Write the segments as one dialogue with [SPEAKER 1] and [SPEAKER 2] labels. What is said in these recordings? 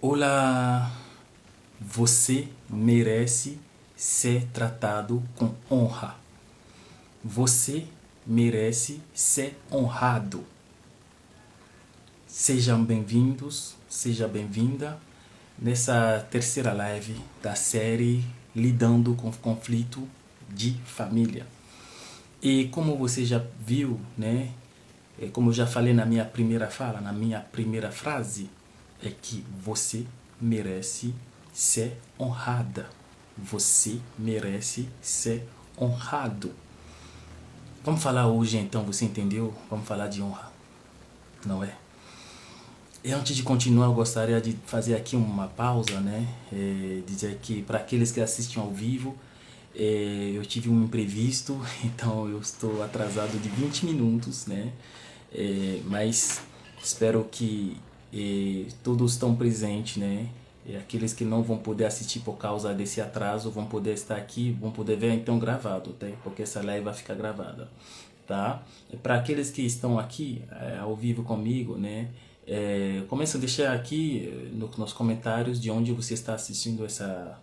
[SPEAKER 1] Olá, você merece ser tratado com honra. Você merece ser honrado. Sejam bem-vindos, seja bem-vinda nessa terceira live da série Lidando com Conflito de Família. E como você já viu, né? Como eu já falei na minha primeira fala, na minha primeira frase, é que você merece ser honrada. Você merece ser honrado. Vamos falar hoje então, você entendeu? Vamos falar de honra, não é? E antes de continuar, eu gostaria de fazer aqui uma pausa, né? Dizer que para aqueles que assistem ao vivo, eu tive um imprevisto, então eu estou atrasado de 20 minutos, né? Mas espero que todos estão presentes, né? Aqueles que não vão poder assistir por causa desse atraso vão poder estar aqui, vão poder ver então gravado, tá? Porque essa live vai ficar gravada, tá? Para aqueles que estão aqui ao vivo comigo, né? Começa a deixar aqui nos comentários de onde você está assistindo essa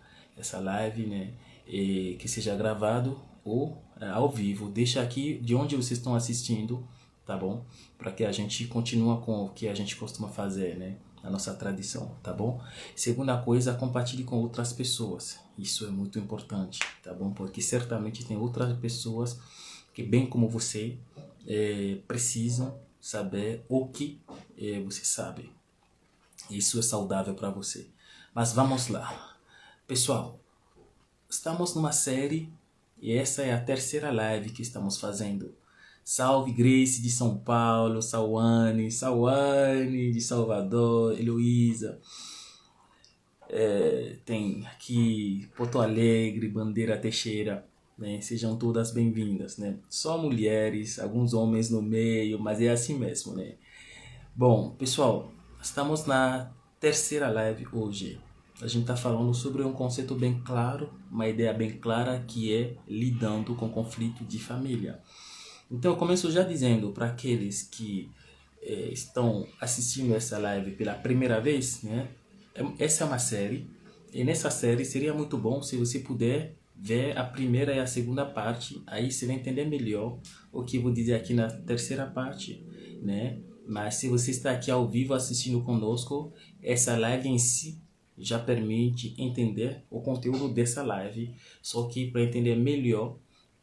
[SPEAKER 1] live, né? Que seja gravado ou ao vivo. Deixa aqui de onde vocês estão assistindo, tá bom? Para que a gente continue com o que a gente costuma fazer, né? A nossa tradição, tá bom? Segunda coisa, compartilhe com outras pessoas. Isso é muito importante, tá bom? Porque certamente tem outras pessoas que, bem como você, precisam saber o que você sabe. Isso é saudável para você. Mas vamos lá. Pessoal, estamos numa série e essa é a terceira live que estamos fazendo. Salve Grace de São Paulo, Sauane de Salvador, Heloísa. Tem aqui Porto Alegre, Bandeira Teixeira, né? Sejam todas bem-vindas, né? Só mulheres, alguns homens no meio, mas é assim mesmo, né? Bom, pessoal, estamos na terceira live hoje. A gente está falando sobre um conceito bem claro, uma ideia bem clara que é lidando com conflito de família. Então, eu começo já dizendo para aqueles que estão assistindo essa live pela primeira vez, né? Essa é uma série, e nessa série seria muito bom se você puder ver a primeira e a segunda parte, aí você vai entender melhor o que eu vou dizer aqui na terceira parte, né? Mas se você está aqui ao vivo assistindo conosco, essa live em si já permite entender o conteúdo dessa live, só que para entender melhor,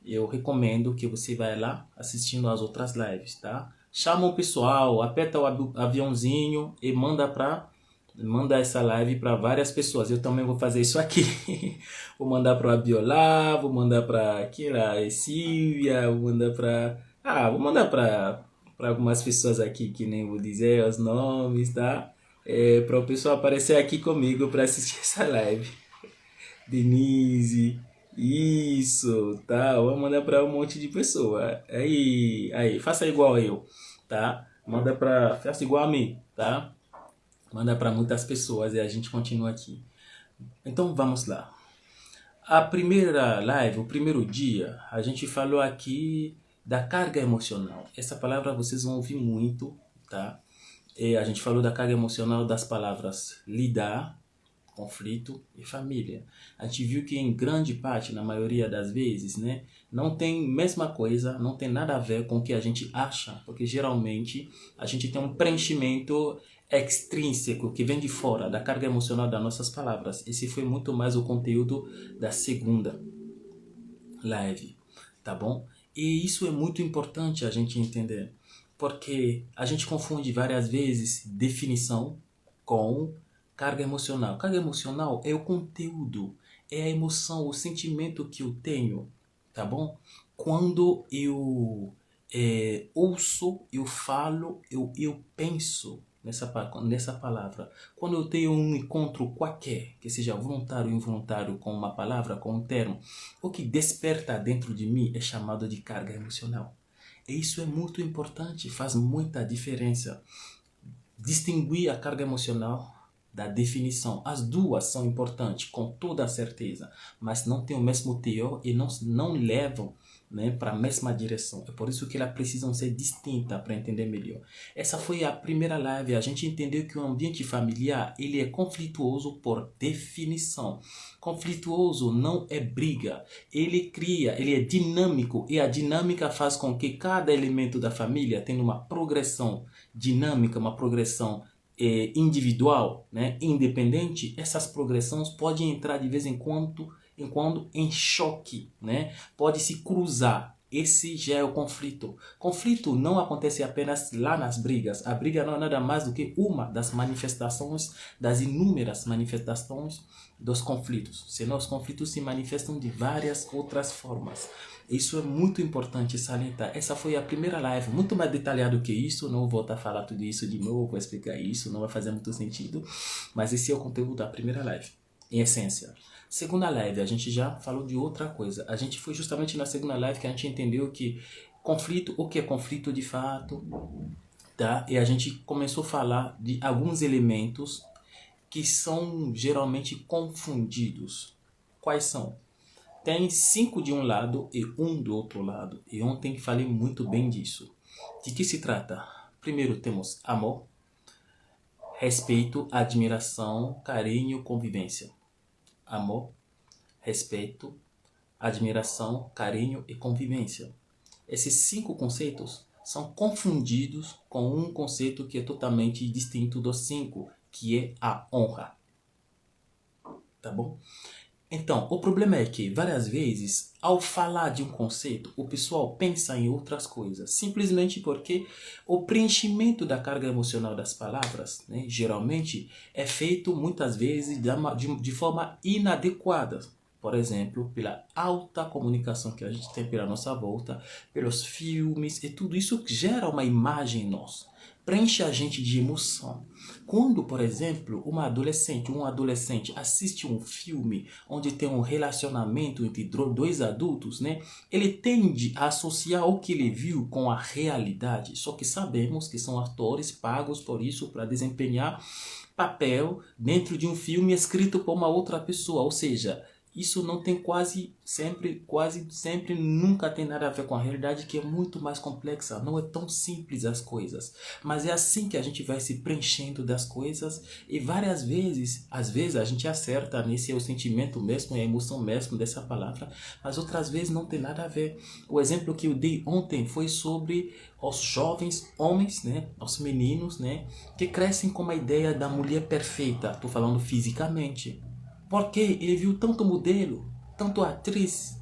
[SPEAKER 1] eu recomendo que você vá lá assistindo as outras lives, tá? Chama o pessoal, aperta o aviãozinho e manda essa live para várias pessoas. Eu também vou fazer isso aqui. Vou mandar para a Biolá, vou mandar para aquela Silvia, vou mandar para algumas pessoas aqui que nem vou dizer os nomes, tá? Para o pessoal aparecer aqui comigo para assistir essa live. Denise, isso, tá? Vou mandar para um monte de pessoa. Aí, faça igual eu, tá? Faça igual a mim, tá? Manda para muitas pessoas e a gente continua aqui. Então vamos lá. A primeira live, o primeiro dia, a gente falou aqui da carga emocional. Essa palavra vocês vão ouvir muito, tá? A gente falou da carga emocional das palavras lidar, conflito e família. A gente viu que em grande parte, na maioria das vezes, né, não tem mesma coisa, não tem nada a ver com o que a gente acha, porque geralmente a gente tem um preenchimento extrínseco que vem de fora da carga emocional das nossas palavras. Esse foi muito mais o conteúdo da segunda live, tá bom? E isso é muito importante a gente entender, porque a gente confunde várias vezes definição com carga emocional. Carga emocional é o conteúdo, é a emoção, o sentimento que eu tenho, tá bom? Quando eu ouço, eu falo, eu penso nessa palavra. Quando eu tenho um encontro qualquer, que seja voluntário ou involuntário, com uma palavra, com um termo, o que desperta dentro de mim é chamado de carga emocional. E isso é muito importante, faz muita diferença. Distinguir a carga emocional da definição. As duas são importantes, com toda certeza, mas não têm o mesmo teor e não levam né, para a mesma direção. É por isso que elas precisam ser distintas para entender melhor. Essa foi a primeira live. A gente entendeu que o ambiente familiar ele é conflituoso por definição. Conflituoso não é briga. Ele é dinâmico e a dinâmica faz com que cada elemento da família tenha uma progressão dinâmica, uma progressão individual, né, independente. Essas progressões podem entrar de vez em quando em choque, né? Pode se cruzar. Esse já é o conflito. Conflito não acontece apenas lá nas brigas. A briga não é nada mais do que uma das manifestações, das inúmeras manifestações dos conflitos. Senão os conflitos se manifestam de várias outras formas. Isso é muito importante salientar. Essa foi a primeira live, muito mais detalhado que isso. Não vou voltar a falar tudo isso de novo, vou explicar isso, não vai fazer muito sentido. Mas esse é o conteúdo da primeira live, em essência. Segunda live, a gente já falou de outra coisa. A gente foi justamente na segunda live que a gente entendeu que conflito, o que é conflito de fato, tá? E a gente começou a falar de alguns elementos que são geralmente confundidos. Quais são? Tem 5 de um lado e 1 do outro lado. E ontem falei muito bem disso. De que se trata? Primeiro temos amor, respeito, admiração, carinho, convivência. Amor, respeito, admiração, carinho e convivência. Esses 5 conceitos são confundidos com um conceito que é totalmente distinto dos 5, que é a honra. Tá bom? Então, o problema é que, várias vezes, ao falar de um conceito, o pessoal pensa em outras coisas. Simplesmente porque o preenchimento da carga emocional das palavras, né, geralmente, é feito, muitas vezes, de forma inadequada. Por exemplo, pela alta comunicação que a gente tem pela nossa volta, pelos filmes, e tudo isso gera uma imagem em nós. Preenche a gente de emoção. Quando, por exemplo, um adolescente assiste um filme onde tem um relacionamento entre 2 adultos, né, ele tende a associar o que ele viu com a realidade. Só que sabemos que são atores pagos por isso para desempenhar papel dentro de um filme escrito por uma outra pessoa. Ou seja, isso não tem quase sempre, nunca tem nada a ver com a realidade, que é muito mais complexa. Não é tão simples as coisas. Mas é assim que a gente vai se preenchendo das coisas e várias vezes, às vezes a gente acerta nesse é o sentimento mesmo, é a emoção mesmo dessa palavra, mas outras vezes não tem nada a ver. O exemplo que eu dei ontem foi sobre os jovens homens, né, os meninos, né, que crescem com a ideia da mulher perfeita. Estou falando fisicamente. Porque ele viu tanto modelo, tanto atriz,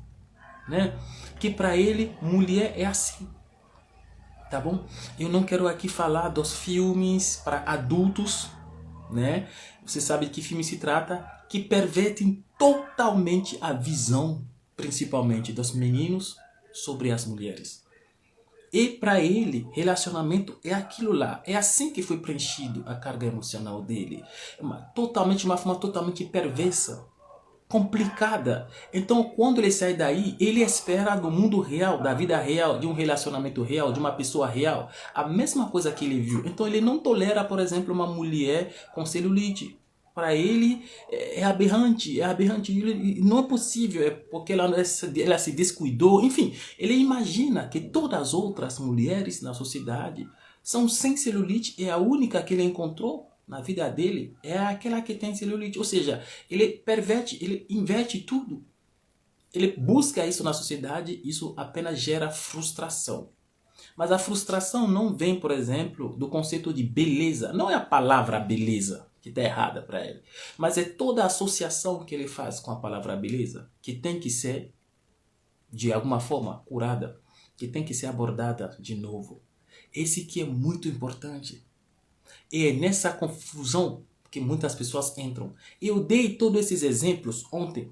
[SPEAKER 1] né? Que para ele, mulher é assim. Tá bom? Eu não quero aqui falar dos filmes para adultos, né? Você sabe de que filme se trata? Que pervertem totalmente a visão, principalmente dos meninos, sobre as mulheres. E para ele, relacionamento é aquilo lá. É assim que foi preenchido a carga emocional dele. Uma forma totalmente perversa, complicada. Então, quando ele sai daí, ele espera do mundo real, da vida real, de um relacionamento real, de uma pessoa real, a mesma coisa que ele viu. Então, ele não tolera, por exemplo, uma mulher com celulite. Para ele é aberrante, não é possível, é porque ela se descuidou. Enfim, ele imagina que todas as outras mulheres na sociedade são sem celulite e a única que ele encontrou na vida dele é aquela que tem celulite. Ou seja, ele perverte, ele inverte tudo. Ele busca isso na sociedade, isso apenas gera frustração. Mas a frustração não vem, por exemplo, do conceito de beleza. Não é a palavra beleza que está errada para ele, mas é toda a associação que ele faz com a palavra beleza, que tem que ser, de alguma forma, curada, que tem que ser abordada de novo. Esse que é muito importante. E é nessa confusão que muitas pessoas entram. Eu dei todos esses exemplos ontem,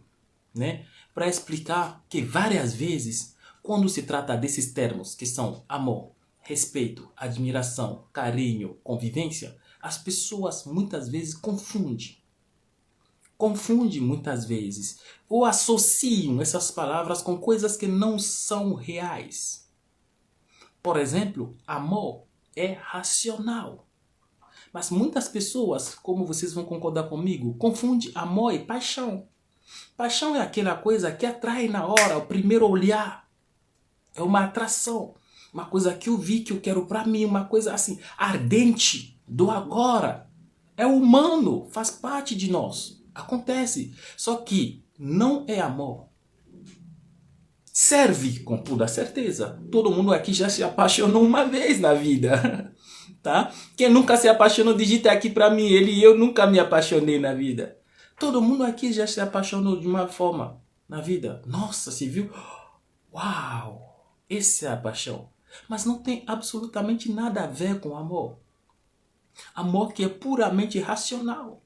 [SPEAKER 1] né, para explicar que várias vezes, quando se trata desses termos que são amor, respeito, admiração, carinho, convivência, as pessoas muitas vezes confundem. Confundem muitas vezes ou associam essas palavras com coisas que não são reais. Por exemplo, amor é racional. Mas muitas pessoas, como vocês vão concordar comigo, confundem amor e paixão. Paixão é aquela coisa que atrai na hora, o primeiro olhar. É uma atração. Uma coisa que eu vi, que eu quero para mim. Uma coisa assim, ardente, do agora. É humano, faz parte de nós. Acontece. Só que não é amor. Serve, com toda certeza. Todo mundo aqui já se apaixonou uma vez na vida. Tá? Quem nunca se apaixonou, digita aqui para mim. Ele e eu nunca me apaixonei na vida. Todo mundo aqui já se apaixonou de uma forma na vida. Nossa, se viu? Uau! Essa é a paixão. Mas não tem absolutamente nada a ver com amor. Amor que é puramente racional.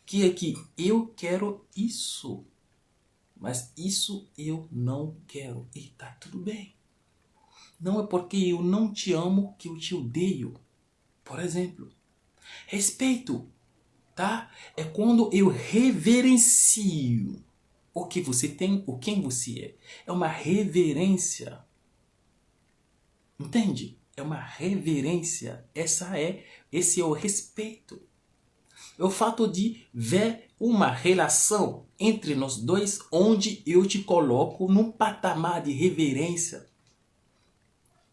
[SPEAKER 1] Que é que eu quero isso. Mas isso eu não quero. E tá tudo bem. Não é porque eu não te amo que eu te odeio. Por exemplo, respeito, tá? É quando eu reverencio o que você tem, o quem você é. É uma reverência. Entende? É uma reverência. Esse é o respeito. É o fato de ver uma relação entre nós dois onde eu te coloco num patamar de reverência.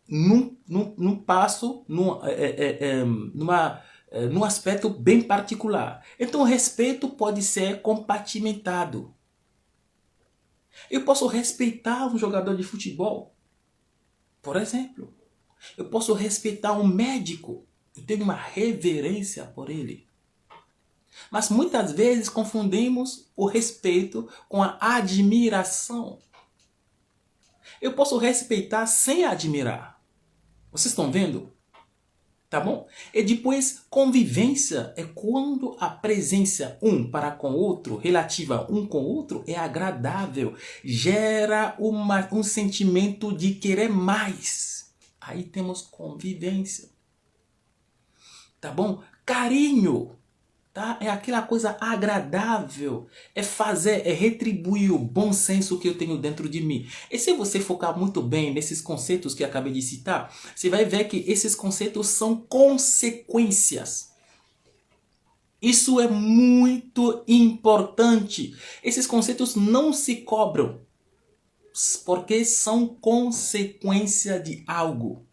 [SPEAKER 1] Num passo, num aspecto bem particular. Então o respeito pode ser compartimentado. Eu posso respeitar um jogador de futebol, por exemplo. Eu posso respeitar um médico. Eu tenho uma reverência por ele. Mas muitas vezes confundimos o respeito com a admiração. Eu posso respeitar sem admirar. Vocês estão vendo? Tá bom? E depois, convivência é quando a presença um para com o outro, relativa um com o outro, é agradável. Gera um sentimento de querer mais. Aí temos convivência. Tá bom? Carinho. Tá? É aquela coisa agradável, é retribuir o bom senso que eu tenho dentro de mim. E se você focar muito bem nesses conceitos que eu acabei de citar, você vai ver que esses conceitos são consequências. Isso é muito importante. Esses conceitos não se cobram, porque são consequência de algo.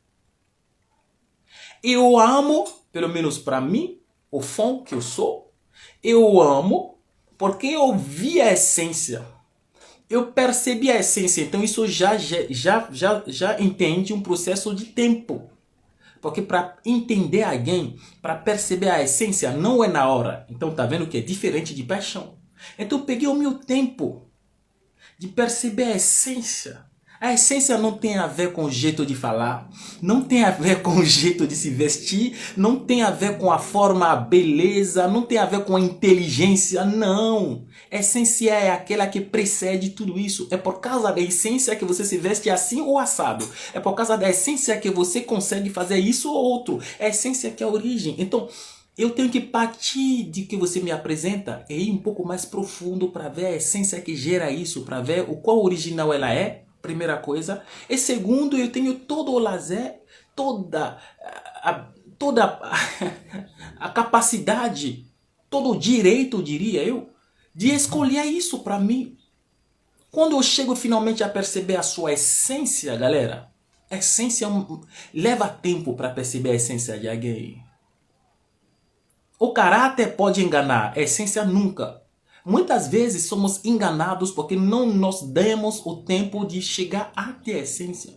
[SPEAKER 1] Eu amo, pelo menos para mim, o fã que eu sou, eu amo porque eu vi a essência. Eu percebi a essência. Então isso já entende um processo de tempo. Porque para entender alguém, para perceber a essência, não é na hora. Então tá vendo que é diferente de paixão. Então eu peguei o meu tempo de perceber a essência. A essência não tem a ver com o jeito de falar, não tem a ver com o jeito de se vestir, não tem a ver com a forma, a beleza, não tem a ver com a inteligência, não. A essência é aquela que precede tudo isso. É por causa da essência que você se veste assim ou assado. É por causa da essência que você consegue fazer isso ou outro. É a essência que é a origem. Então, eu tenho que partir de que você me apresenta e ir um pouco mais profundo para ver a essência que gera isso, para ver o qual original ela é. Primeira coisa. E segundo, eu tenho todo o lazer, toda a capacidade, todo o direito, diria eu, de escolher isso para mim. Quando eu chego finalmente a perceber a sua essência, galera, a essência leva tempo para perceber a essência de alguém. O caráter pode enganar, a essência nunca. Muitas vezes somos enganados porque não nos demos o tempo de chegar até a essência.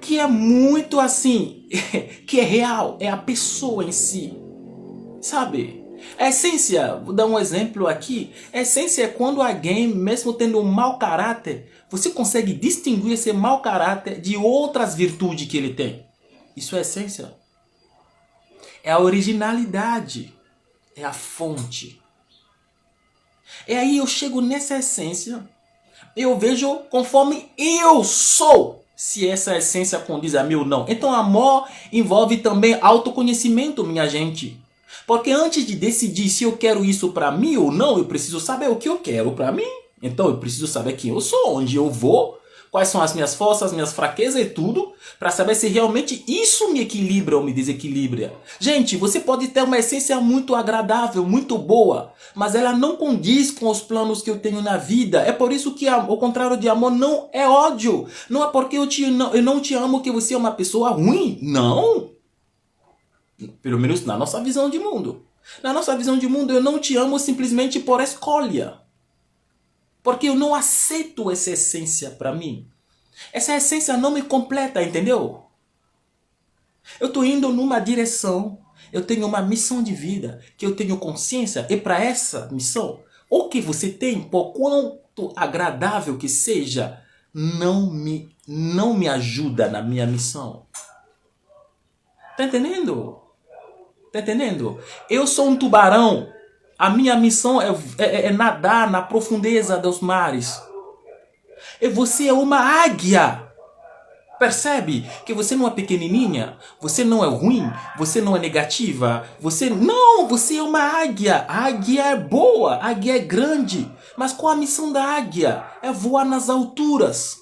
[SPEAKER 1] Que é muito assim, que é real, é a pessoa em si. Sabe? A essência, vou dar um exemplo aqui. A essência é quando alguém, mesmo tendo um mau caráter, você consegue distinguir esse mau caráter de outras virtudes que ele tem. Isso é essência. É a originalidade. É a fonte. E aí eu chego nessa essência, eu vejo conforme eu sou, se essa essência condiz a mim ou não. Então amor envolve também autoconhecimento, minha gente. Porque antes de decidir se eu quero isso para mim ou não, eu preciso saber o que eu quero para mim. Então eu preciso saber quem eu sou, onde eu vou, quais são as minhas forças, minhas fraquezas e tudo, para saber se realmente isso me equilibra ou me desequilibra. Gente, você pode ter uma essência muito agradável, muito boa, mas ela não condiz com os planos que eu tenho na vida. É por isso que o contrário de amor não é ódio. Não é porque eu não te amo que você é uma pessoa ruim. Não. Pelo menos na nossa visão de mundo. Na nossa visão de mundo, eu não te amo simplesmente por escolha. Porque eu não aceito essa essência para mim. Essa essência não me completa, entendeu? Eu estou indo numa direção, eu tenho uma missão de vida, que eu tenho consciência, e para essa missão, o que você tem, por quanto agradável que seja, não me ajuda na minha missão. Tá entendendo? Tá entendendo? Eu sou um tubarão. A minha missão é nadar na profundeza dos mares. E você é uma águia. Percebe que você não é pequenininha, você não é ruim, você não é negativa, você é uma águia. A águia é boa, a águia é grande. Mas qual a missão da águia? É voar nas alturas.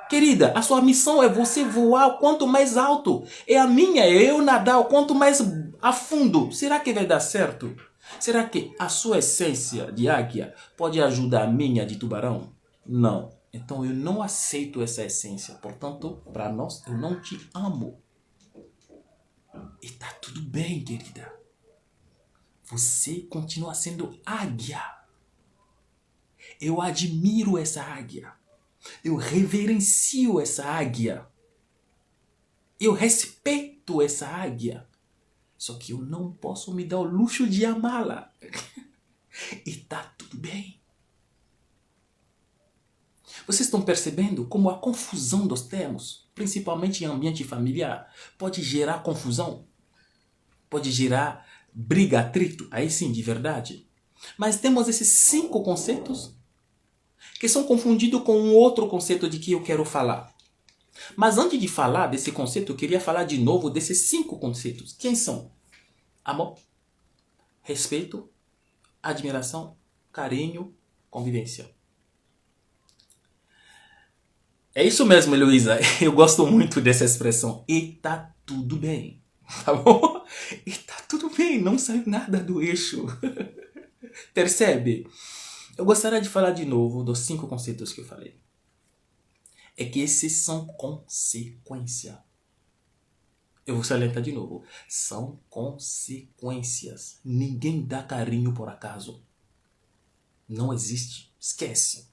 [SPEAKER 1] Querida, a sua missão é você voar o quanto mais alto. E a minha é eu nadar o quanto mais a fundo. Será que vai dar certo? Será que a sua essência de águia pode ajudar a minha de tubarão? Não. Então eu não aceito essa essência. Portanto, para nós, eu não te amo. E tá tudo bem, querida. Você continua sendo águia. Eu admiro essa águia. Eu reverencio essa águia. Eu respeito essa águia. Só que eu não posso me dar o luxo de amá-la. E tá tudo bem. Vocês estão percebendo como a confusão dos termos, principalmente em ambiente familiar, pode gerar confusão? Pode gerar briga, atrito, aí sim, de verdade. Mas temos esses 5 conceitos que são confundidos com um outro conceito de que eu quero falar. Mas antes de falar desse conceito, eu queria falar de novo desses 5 conceitos. Quem são? Amor, respeito, admiração, carinho, convivência. É isso mesmo, Heloísa. Eu gosto muito dessa expressão. E tá tudo bem. Tá bom? E tá tudo bem. Não sai nada do eixo. Percebe? Eu gostaria de falar de novo dos 5 conceitos que eu falei. É que esses são consequência. Eu vou salientar de novo. São consequências. Ninguém dá carinho por acaso. Não existe. Esquece.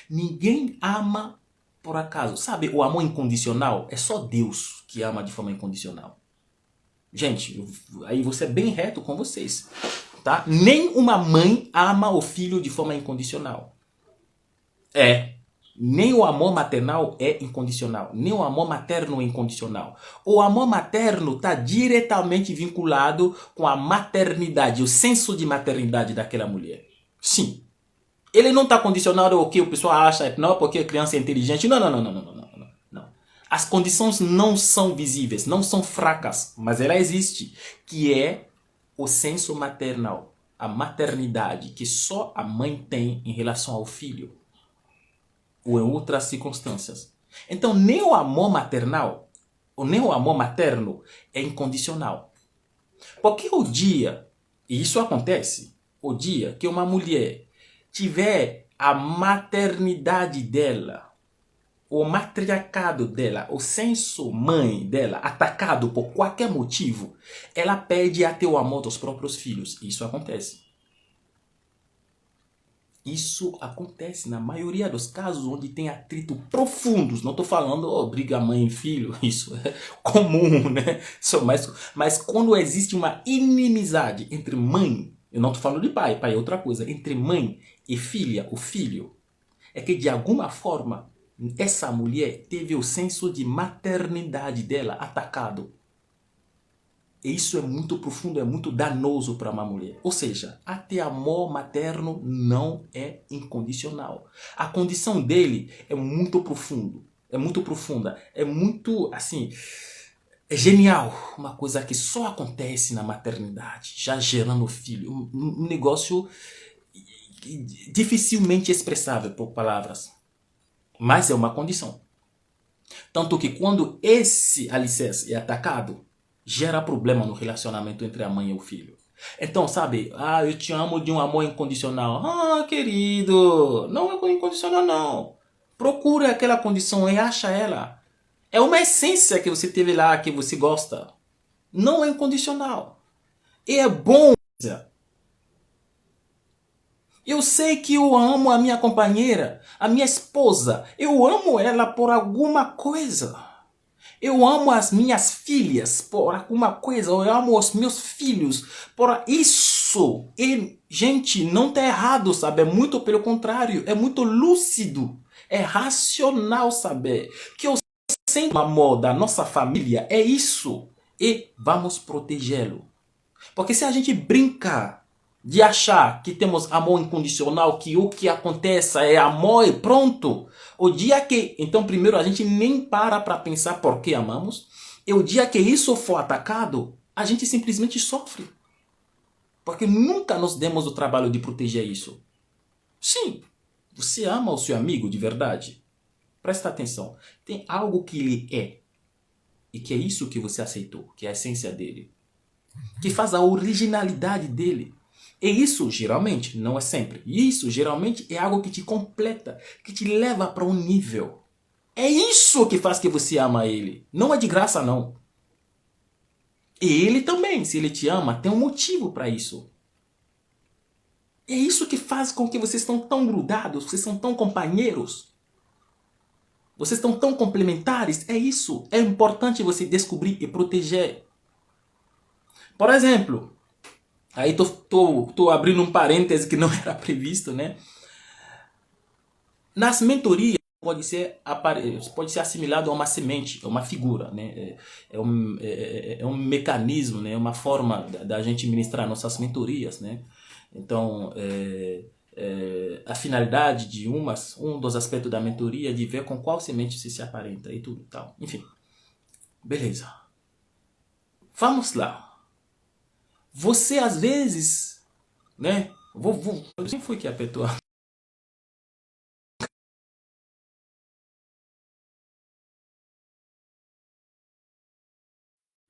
[SPEAKER 1] Ninguém ama por acaso. Sabe, o amor incondicional é só Deus que ama de forma incondicional. Gente, aí vou ser bem reto com vocês. Tá? Nem uma mãe ama o filho de forma incondicional. Nem o amor maternal é incondicional. Nem o amor materno é incondicional. O amor materno está diretamente vinculado com a maternidade, o senso de maternidade daquela mulher. Sim. Ele não está condicionado ao que o pessoal acha, não, porque a criança é inteligente. Não. As condições não são visíveis, não são fracas, mas ela existe, que é o senso maternal, a maternidade que só a mãe tem em relação ao filho, ou em outras circunstâncias. Então, nem o amor maternal, ou nem o amor materno é incondicional. Porque o dia, e isso acontece, o dia que uma mulher tiver a maternidade dela, o matriarcado dela, o senso mãe dela atacado por qualquer motivo, ela perde até o amor dos próprios filhos. Isso acontece. Isso acontece na maioria dos casos onde tem atrito profundos. Não estou falando briga mãe e filho, isso é comum, né? Mas quando existe uma inimizade entre mãe, eu não estou falando de pai, pai é outra coisa, entre mãe e filha, o filho, é que de alguma forma essa mulher teve o senso de maternidade dela atacado. E isso é muito profundo, é muito danoso para uma mulher. Ou seja, até amor materno não é incondicional. A condição dele é muito profundo, é muito profunda, é muito assim, é genial. Uma coisa que só acontece na maternidade, já gerando filho. Um negócio dificilmente expressável por palavras. Mas é uma condição. Tanto que quando esse alicerce é atacado, gera problema no relacionamento entre a mãe e o filho. Então, sabe, eu te amo de um amor incondicional. Querido, não é incondicional não. Procure aquela condição e acha ela. É uma essência que você teve lá, que você gosta. Não é incondicional. E é bom. Eu sei que eu amo a minha companheira, a minha esposa. Eu amo ela por alguma coisa. Eu amo as minhas filhas por alguma coisa. Eu amo os meus filhos por isso. E, gente, não está errado, sabe? É muito pelo contrário. É muito lúcido. É racional saber que eu sinto o amor da nossa família. É isso. E vamos protegê-lo. Porque se a gente brincar de achar que temos amor incondicional, que o que aconteça é amor e pronto, o dia que, então primeiro a gente nem para pensar por que amamos, e o dia que isso for atacado, a gente simplesmente sofre. Porque nunca nos demos o trabalho de proteger isso. Sim, você ama o seu amigo de verdade? Presta atenção, tem algo que ele é, e que é isso que você aceitou, que é a essência dele, que faz a originalidade dele. E isso geralmente, não é sempre, isso geralmente é algo que te completa, que te leva para um nível. É isso que faz que você ama ele. Não é de graça não. E ele também, se ele te ama, tem um motivo para isso. É isso que faz com que vocês estão tão grudados, vocês são tão companheiros. Vocês estão tão complementares. É isso. É importante você descobrir e proteger. Por exemplo, aí tô abrindo um parêntese que não era previsto, né? Nas mentorias pode ser assimilado a uma semente, a uma figura, né? É um mecanismo, né? Uma forma da gente ministrar nossas mentorias, né? Então, a finalidade de um dos aspectos da mentoria é de ver com qual semente você se aparenta e tudo tal. Enfim, beleza. Vamos lá. Você às vezes, né? Quem foi que apertou?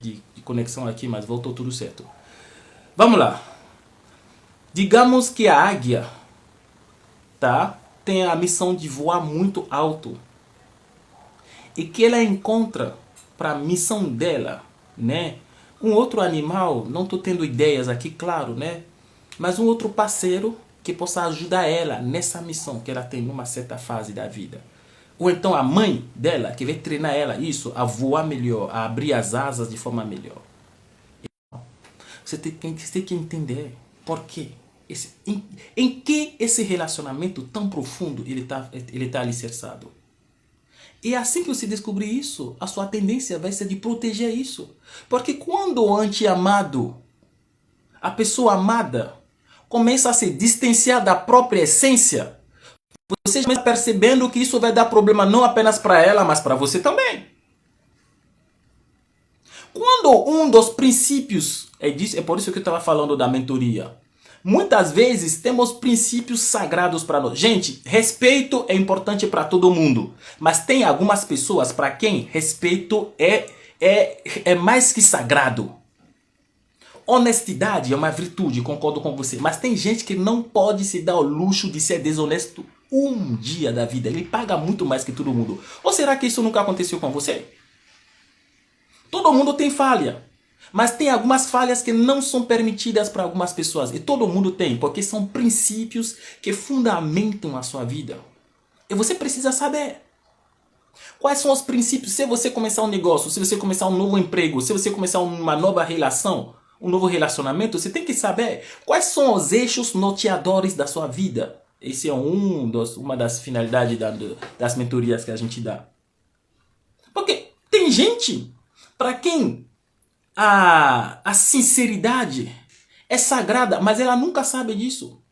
[SPEAKER 1] De conexão aqui, mas voltou tudo certo. Vamos lá. Digamos que a águia, tá, tem a missão de voar muito alto e que ela encontra para a missão dela, né, um outro animal, não estou tendo ideias aqui, claro, né, mas um outro parceiro que possa ajudar ela nessa missão que ela tem numa certa fase da vida. Ou então a mãe dela que vai treinar ela isso, a voar melhor, a abrir as asas de forma melhor. Você tem que entender por quê. Em que esse relacionamento tão profundo ele tá alicerçado. E assim que você descobrir isso, a sua tendência vai ser de proteger isso. Porque quando o anti-amado, a pessoa amada, começa a se distanciar da própria essência, você já está percebendo que isso vai dar problema não apenas para ela, mas para você também. Quando um dos princípios, é por isso que eu estava falando da mentoria, muitas vezes temos princípios sagrados para nós. Gente, respeito é importante para todo mundo, mas tem algumas pessoas para quem respeito é mais que sagrado. Honestidade é uma virtude, concordo com você, mas tem gente que não pode se dar o luxo de ser desonesto um dia da vida. Ele paga muito mais que todo mundo. Ou será que isso nunca aconteceu com você? Todo mundo tem falha. Mas tem algumas falhas que não são permitidas para algumas pessoas. E todo mundo tem, porque são princípios que fundamentam a sua vida. E você precisa saber. Quais são os princípios? Se você começar um negócio, se você começar um novo emprego, se você começar uma nova relação, um novo relacionamento, você tem que saber quais são os eixos norteadores da sua vida. Esse é uma das finalidades das mentorias que a gente dá. Porque tem gente para quem a sinceridade é sagrada, mas ela nunca sabe disso.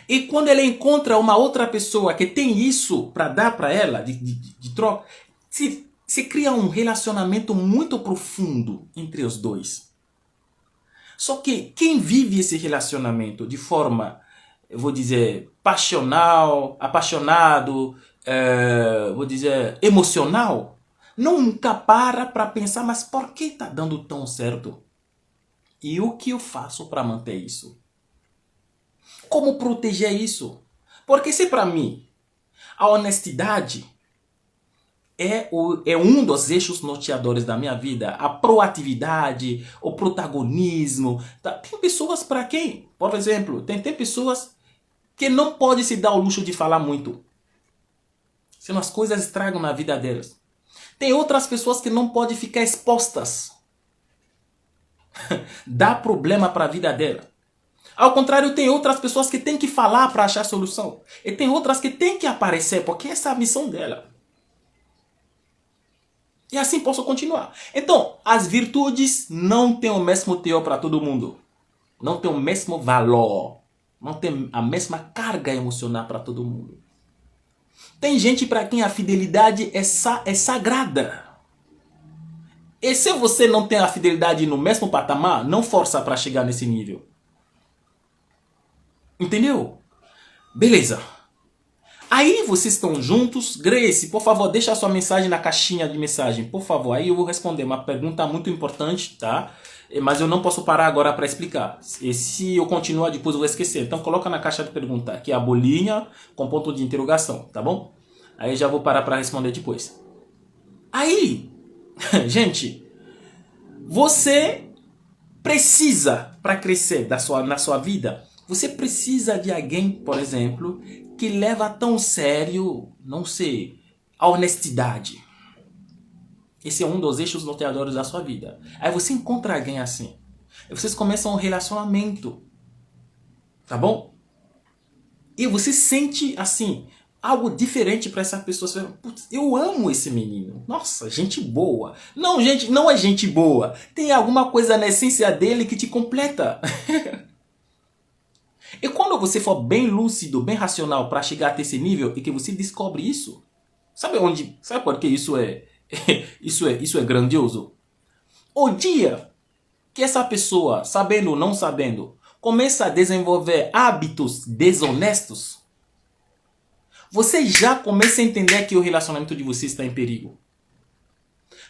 [SPEAKER 1] E quando ela encontra uma outra pessoa que tem isso para dar para ela, de troca, se cria um relacionamento muito profundo entre os dois. Só que quem vive esse relacionamento de forma eu vou dizer, passional, apaixonado, vou dizer, emocional, nunca para pensar, mas por que está dando tão certo? E o que eu faço para manter isso? Como proteger isso? Porque se para mim a honestidade é um dos eixos norteadores da minha vida, a proatividade, o protagonismo. Tá? Tem pessoas para quem, por exemplo, tem pessoas que não podem se dar o luxo de falar muito, senão as coisas estragam na vida delas. Tem outras pessoas que não podem ficar expostas, dá problema para a vida dela. Ao contrário, tem outras pessoas que têm que falar para achar solução. E tem outras que têm que aparecer, porque essa é a missão dela. E assim posso continuar. Então, as virtudes não têm o mesmo teor para todo mundo. Não tem o mesmo valor. Não tem a mesma carga emocional para todo mundo. Tem gente para quem a fidelidade é sagrada. E se você não tem a fidelidade no mesmo patamar, não força para chegar nesse nível. Entendeu? Beleza. Aí vocês estão juntos. Grace, por favor, deixa a sua mensagem na caixinha de mensagem. Por favor, aí eu vou responder. Uma pergunta muito importante, tá? Mas eu não posso parar agora para explicar. E se eu continuar, depois eu vou esquecer. Então coloca na caixa de pergunta aqui a bolinha com ponto de interrogação, tá bom? Aí já vou parar para responder depois. Aí, gente, você precisa, para crescer na sua vida, você precisa de alguém, por exemplo, que leva tão sério, não sei, a honestidade. Esse é um dos eixos norteadores da sua vida. Aí você encontra alguém assim. Aí vocês começam um relacionamento. Tá bom? E você sente, assim, algo diferente para essa pessoa. Você fala, putz, eu amo esse menino. Nossa, gente boa. Não, gente, não é gente boa. Tem alguma coisa na essência dele que te completa. E quando você for bem lúcido, bem racional para chegar até esse nível e que você descobre isso, sabe por que isso é isso é grandioso? O dia que essa pessoa, sabendo ou não sabendo, começa a desenvolver hábitos desonestos, você já começa a entender que o relacionamento de vocês está em perigo.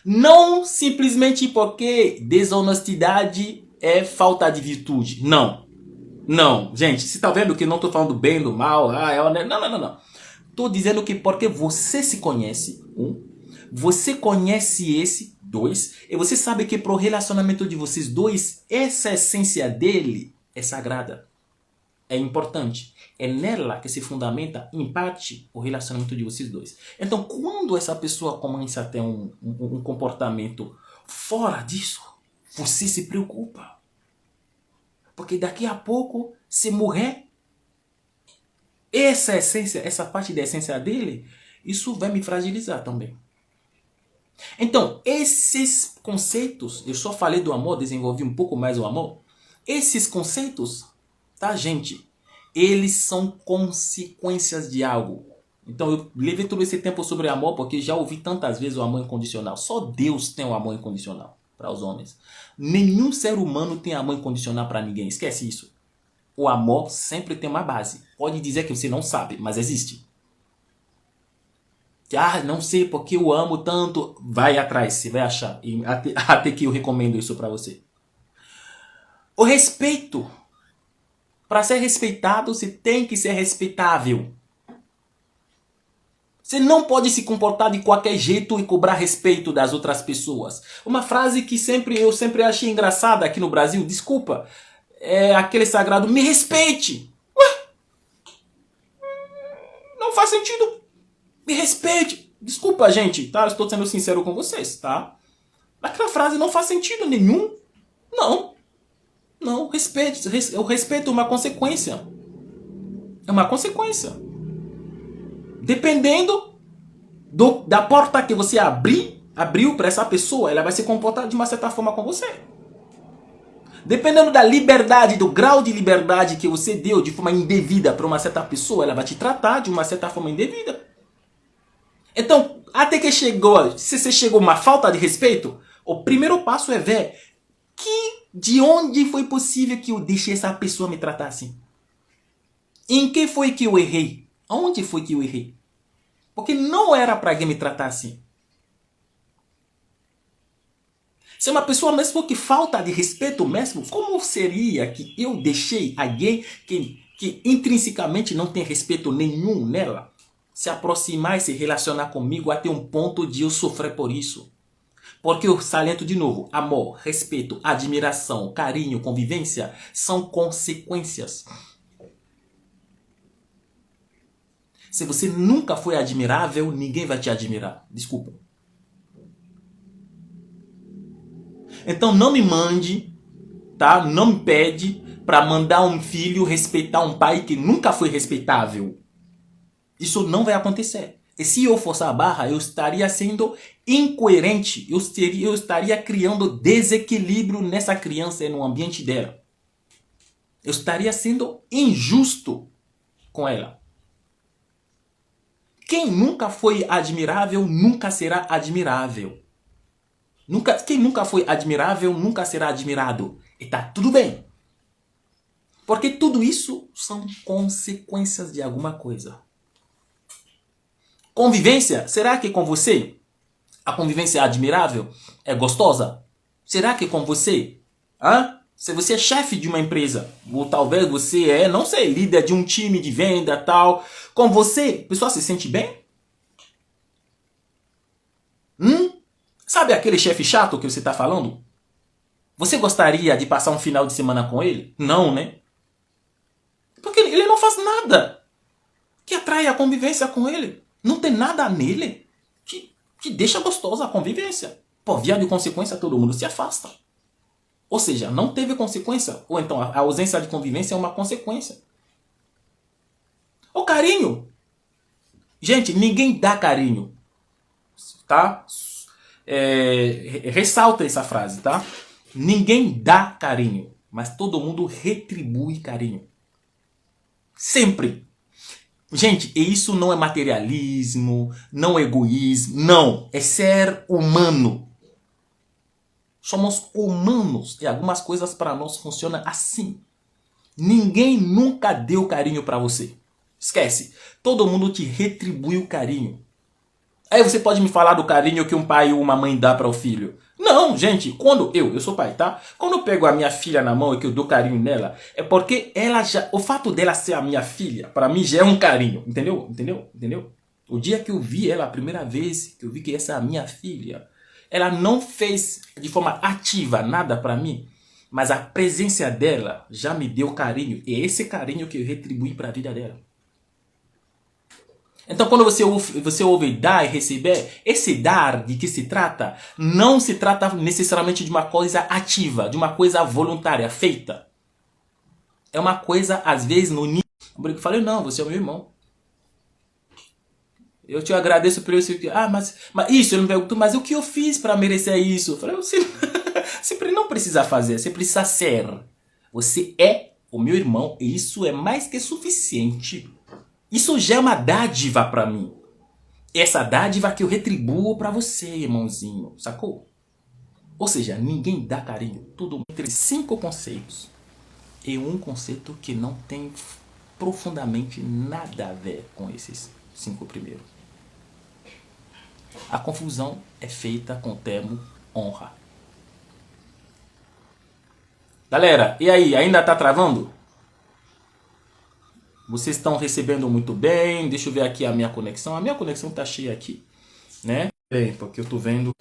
[SPEAKER 1] Não simplesmente porque desonestidade é falta de virtude. Não. Não, gente, você está vendo que eu não estou falando do bem, do mal, não. Estou dizendo que porque você se conhece, você conhece esse, dois, e você sabe que para o relacionamento de vocês dois, essa essência dele é sagrada, é importante. É nela que se fundamenta, em parte, o relacionamento de vocês dois. Então, quando essa pessoa começa a ter um comportamento fora disso, você se preocupa. Porque daqui a pouco, se morrer, essa essência, essa parte da essência dele, isso vai me fragilizar também. Então, esses conceitos, eu só falei do amor, desenvolvi um pouco mais o amor. Esses conceitos, tá, gente? Eles são consequências de algo. Então, eu levei todo esse tempo sobre amor, porque já ouvi tantas vezes o amor incondicional. Só Deus tem o amor incondicional para os homens. Nenhum ser humano tem amor incondicional para ninguém. Esquece isso. O amor sempre tem uma base. Pode dizer que você não sabe, mas existe. Ah, não sei porque eu amo tanto. Vai atrás, você vai achar. E até que eu recomendo isso para você. O respeito. Para ser respeitado, você tem que ser respeitável. Você não pode se comportar de qualquer jeito e cobrar respeito das outras pessoas. Uma frase que eu sempre achei engraçada aqui no Brasil, desculpa, é aquele sagrado, me respeite. Ué? Não faz sentido. Me respeite. Desculpa, gente, tá? Eu estou sendo sincero com vocês, tá? Aquela frase não faz sentido nenhum. Não, respeite. O respeito é uma consequência. É uma consequência. Dependendo da porta que você abriu para essa pessoa, ela vai se comportar de uma certa forma com você. Dependendo da liberdade, do grau de liberdade que você deu de forma indevida para uma certa pessoa, ela vai te tratar de uma certa forma indevida. Então, até que se você chegou a uma falta de respeito, o primeiro passo é ver de onde foi possível que eu deixei essa pessoa me tratar assim. Em que foi que eu errei? Aonde foi que eu errei? Porque não era para alguém me tratar assim. Se é uma pessoa mesmo que falta de respeito mesmo, como seria que eu deixei alguém que intrinsecamente não tem respeito nenhum nela se aproximar e se relacionar comigo até um ponto de eu sofrer por isso? Porque eu saliento de novo, amor, respeito, admiração, carinho, convivência são consequências. Se você nunca foi admirável, ninguém vai te admirar. Desculpa. Então não me mande, tá? Não me pede para mandar um filho respeitar um pai que nunca foi respeitável. Isso não vai acontecer. E se eu forçar a barra, eu estaria sendo incoerente. Eu estaria criando desequilíbrio nessa criança e no ambiente dela. Eu estaria sendo injusto com ela. Quem nunca foi admirável, nunca será admirável. Quem nunca foi admirável, nunca será admirado. E tá tudo bem. Porque tudo isso são consequências de alguma coisa. Convivência, será que com você a convivência é admirável? É gostosa? Será que com você? Se você é chefe de uma empresa, ou talvez você é, não sei, líder de um time de venda tal, com você, a pessoa se sente bem? Sabe aquele chefe chato que você está falando? Você gostaria de passar um final de semana com ele? Não, né? Porque ele não faz nada que atrai a convivência com ele. Não tem nada nele que deixa gostosa a convivência. Por via de consequência, todo mundo se afasta. Ou seja, não teve consequência. Ou então a ausência de convivência é uma consequência. O carinho. Gente, ninguém dá carinho. Tá? Ressalta essa frase, tá? Ninguém dá carinho, mas todo mundo retribui carinho. Sempre. Gente, e isso não é materialismo, não é egoísmo, não. É ser humano. Somos humanos e algumas coisas para nós funcionam assim. Ninguém nunca deu carinho para você. Esquece. Todo mundo te retribui o carinho. Aí você pode me falar do carinho que um pai ou uma mãe dá para o filho. Não, gente, quando eu sou pai, tá? Quando eu pego a minha filha na mão e que eu dou carinho nela, é porque ela já, o fato dela ser a minha filha, para mim já é um carinho, entendeu? Entendeu? O dia que eu vi ela a primeira vez, que eu vi que essa é a minha filha, ela não fez de forma ativa nada para mim, mas a presença dela já me deu carinho, e é esse carinho que eu retribuí para a vida dela. Então, quando você ouve dar e receber, esse dar de que se trata, não se trata necessariamente de uma coisa ativa, de uma coisa voluntária, feita. É uma coisa, às vezes, no nível... Eu falei, não, você é o meu irmão. Eu te agradeço por isso. Mas isso, eu não pergunto, mas o que eu fiz para merecer isso? Eu falei, você não precisa fazer, você precisa ser. Você é o meu irmão e isso é mais que suficiente. Isso já é uma dádiva para mim. Essa dádiva que eu retribuo para você, irmãozinho. Sacou? Ou seja, ninguém dá carinho. Tudo entre 5 conceitos. E um conceito que não tem profundamente nada a ver com esses 5 primeiros. A confusão é feita com o termo honra. Galera, e aí? Ainda tá travando? Vocês estão recebendo muito bem. Deixa eu ver aqui a minha conexão. A minha conexão tá cheia aqui, né? Bem, porque eu tô vendo.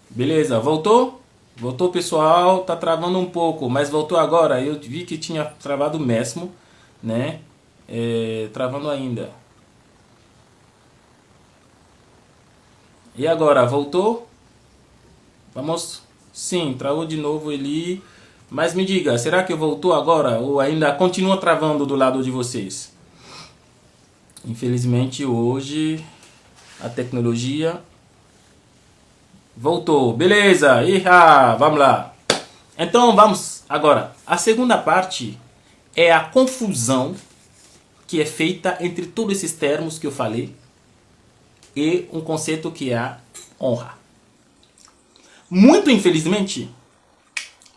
[SPEAKER 1] Beleza, voltou? Voltou, pessoal. Tá travando um pouco, mas voltou agora. Eu vi que tinha travado mesmo, né? Travando ainda. E agora, voltou? Vamos... Sim, travou de novo ali. Mas me diga, será que voltou agora ou ainda continua travando do lado de vocês? Infelizmente hoje a tecnologia voltou. Beleza, vamos lá. Então vamos agora. A segunda parte é a confusão que é feita entre todos esses termos que eu falei e um conceito que é a honra. Muito infelizmente,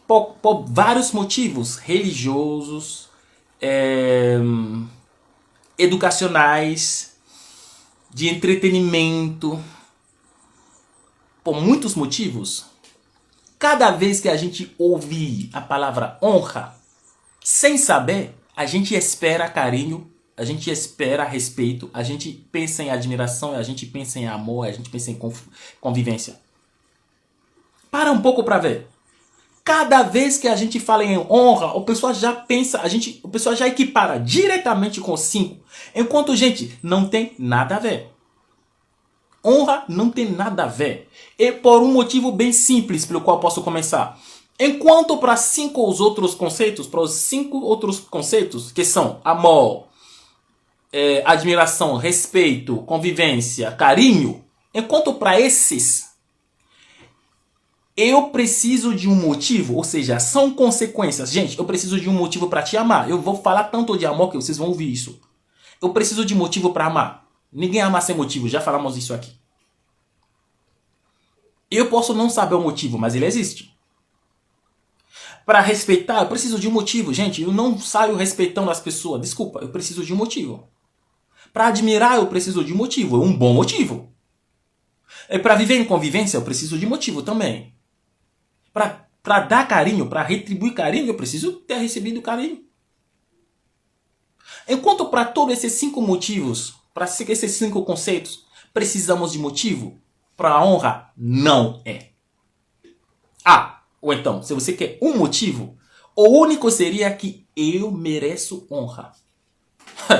[SPEAKER 1] por vários motivos religiosos, educacionais, de entretenimento, por muitos motivos. Cada vez que a gente ouvir a palavra honra, sem saber, a gente espera carinho, a gente espera respeito, a gente pensa em admiração, a gente pensa em amor, a gente pensa em convivência. Para um pouco para ver. Cada vez que a gente fala em honra, o pessoal já pensa, o pessoal já equipara diretamente com 5. Enquanto, gente, não tem nada a ver. Honra não tem nada a ver. E por um motivo bem simples pelo qual posso começar. Enquanto para os 5 outros conceitos, que são amor, admiração, respeito, convivência, carinho, enquanto para esses eu preciso de um motivo, ou seja, são consequências. Gente, eu preciso de um motivo para te amar. Eu vou falar tanto de amor que vocês vão ouvir isso. Eu preciso de motivo para amar. Ninguém ama sem motivo, já falamos isso aqui. Eu posso não saber o motivo, mas ele existe. Para respeitar, eu preciso de um motivo. Gente, eu não saio respeitando as pessoas. Desculpa, eu preciso de um motivo. Para admirar, eu preciso de um motivo. Um bom motivo. E para viver em convivência, eu preciso de motivo também. Para dar carinho, para retribuir carinho, eu preciso ter recebido carinho. Enquanto para todos esses 5 motivos, para esses 5 conceitos, precisamos de motivo, para a honra, não é. Ou então, se você quer um motivo, o único seria que eu mereço honra.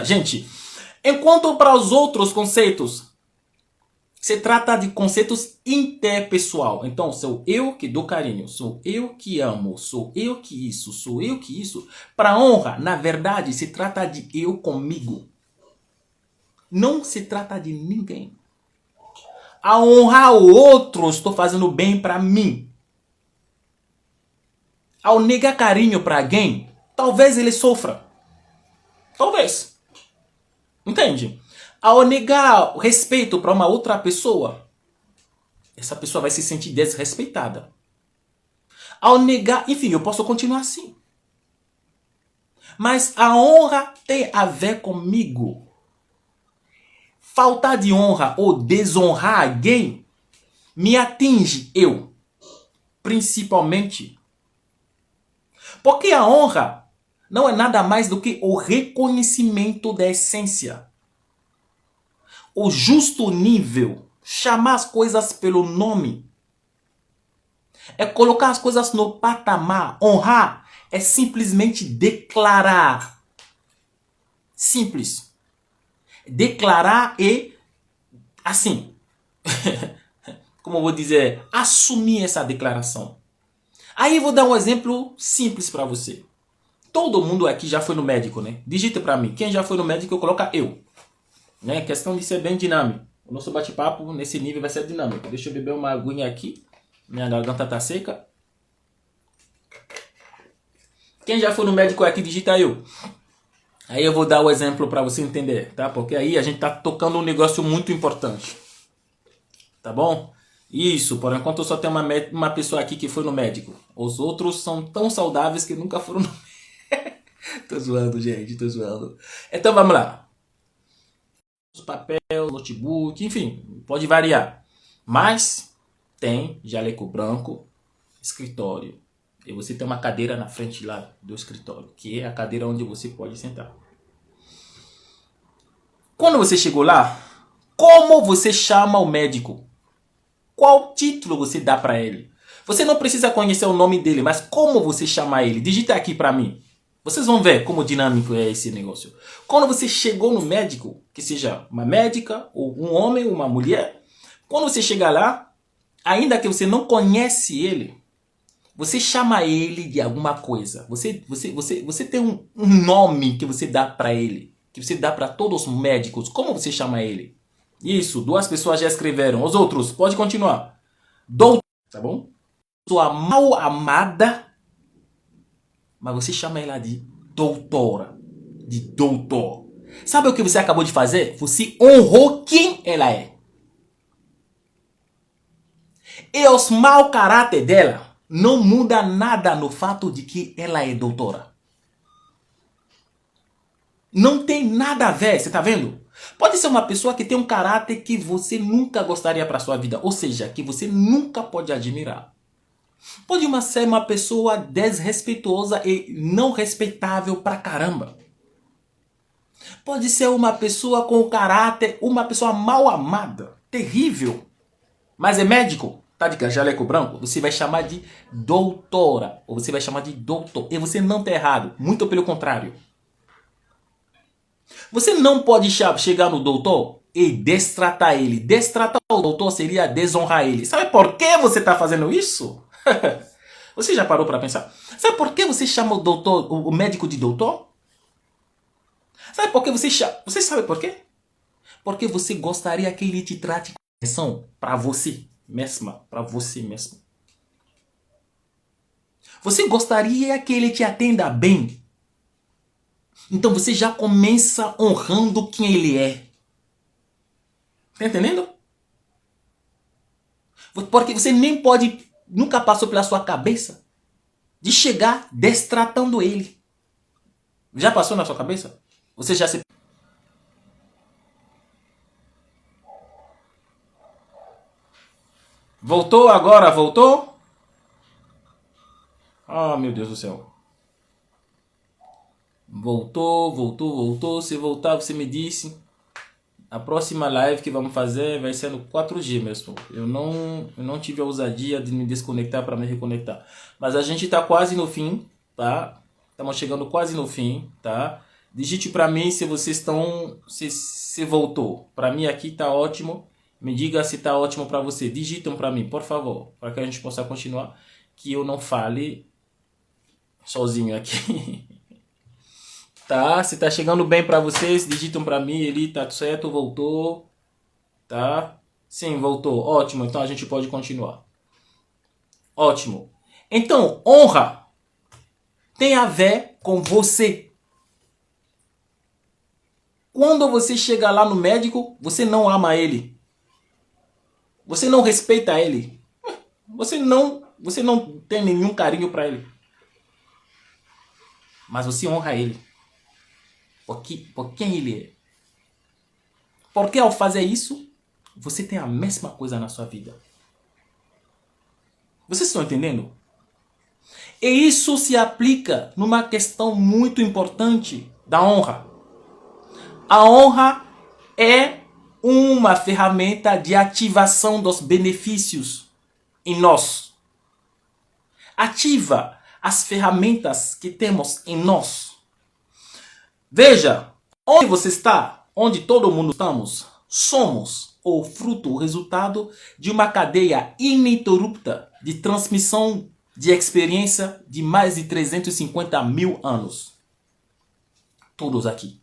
[SPEAKER 1] Gente, enquanto para os outros conceitos, se trata de conceitos interpessoal. Então, sou eu que dou carinho, sou eu que amo, sou eu que isso, sou eu que isso. Para honra, na verdade, se trata de eu comigo. Não se trata de ninguém. A honrar o outro, estou fazendo bem para mim. Ao negar carinho para alguém, talvez ele sofra. Talvez. Entende? Ao negar respeito para uma outra pessoa, essa pessoa vai se sentir desrespeitada. Ao negar, enfim, eu posso continuar assim. Mas a honra tem a ver comigo. Faltar de honra ou desonrar alguém me atinge eu, principalmente. Porque a honra não é nada mais do que o reconhecimento da essência. O justo nível, chamar as coisas pelo nome. É colocar as coisas no patamar. Honrar é simplesmente declarar. Simples. Declarar e, assim, como eu vou dizer, assumir essa declaração. Aí eu vou dar um exemplo simples para você. Todo mundo aqui já foi no médico, né? Digita para mim. Quem já foi no médico, coloca eu. Né? Questão de ser bem dinâmico. O nosso bate-papo nesse nível vai ser dinâmico. Deixa eu beber uma aguinha aqui. Minha garganta tá seca. Quem já foi no médico aqui, digita eu. Aí eu vou dar o exemplo para você entender, tá? Porque aí a gente tá tocando um negócio muito importante. Tá bom? Isso, por enquanto só tem uma pessoa aqui que foi no médico. Os outros são tão saudáveis que nunca foram no médico. Tô zoando, gente, tô zoando. Então vamos lá. Papel, notebook, enfim, pode variar. Mas tem jaleco branco, escritório. E você tem uma cadeira na frente lá do escritório, que é a cadeira onde você pode sentar. Quando você chegou lá, como você chama o médico? Qual título você dá para ele? Você não precisa conhecer o nome dele, mas como você chama ele? Digita aqui para mim. Vocês vão ver como dinâmico é esse negócio. Quando você chegou no médico, que seja uma médica, ou um homem, ou uma mulher, quando você chegar lá, ainda que você não conhece ele, você chama ele de alguma coisa. Você tem um nome que você dá para ele, que você dá para todos os médicos. Como você chama ele? Isso, 2 pessoas já escreveram. Os outros, pode continuar. Doutor, tá bom? Sua mal amada, mas você chama ela de doutora, de doutor. Sabe o que você acabou de fazer? Você honrou quem ela é. E os mau caráter dela não muda nada no fato de que ela é doutora. Não tem nada a ver, você tá vendo? Pode ser uma pessoa que tem um caráter que você nunca gostaria para sua vida, ou seja, que você nunca pode admirar. Pode ser uma pessoa desrespeitosa e não respeitável pra caramba. Pode ser uma pessoa com caráter, uma pessoa mal amada, terrível. Mas é médico, tá de jaleco branco, você vai chamar de doutora, ou você vai chamar de doutor. E você não tá errado, muito pelo contrário. Você não pode chegar no doutor e destratar ele. Destratar o doutor seria desonrar ele. Sabe por que você está fazendo isso? Você já parou para pensar? Sabe por que você chama o doutor, o médico de doutor? Sabe por que você chama? Você sabe por quê? Porque você gostaria que ele te trate com atenção para você mesma, para você mesmo. Você gostaria que ele te atenda bem. Então você já começa honrando quem ele é. Tá entendendo? Porque você nem pode, nunca passou pela sua cabeça de chegar destratando ele. Já passou na sua cabeça? Você já se... Voltou agora? Voltou? Ah, meu Deus do céu. Voltou. Se voltar, você me disse. A próxima live que vamos fazer vai ser no 4G mesmo. Eu não tive a ousadia de me desconectar para me reconectar. Mas a gente está quase no fim, tá? Estamos chegando quase no fim, tá? Digite para mim se vocês estão... Se voltou. Para mim aqui tá ótimo. Me diga se tá ótimo para você. Digitam para mim, por favor. Para que a gente possa continuar. Que eu não fale sozinho aqui. Tá, se tá chegando bem para vocês, digitam para mim, ele tá certo, voltou, tá? Sim, voltou, ótimo, então a gente pode continuar. Ótimo. Então, honra tem a ver com você. Quando você chega lá no médico, você não ama ele. Você não respeita ele. Você não tem nenhum carinho para ele. Mas você honra ele. Por quem ele é. Porque ao fazer isso, você tem a mesma coisa na sua vida. Vocês estão entendendo? E isso se aplica numa questão muito importante da honra. A honra é uma ferramenta de ativação dos benefícios em nós. Ativa as ferramentas que temos em nós. Veja, onde você está, onde todo mundo estamos, somos o fruto, o resultado de uma cadeia ininterrupta de transmissão de experiência de mais de 350 mil anos. Todos aqui.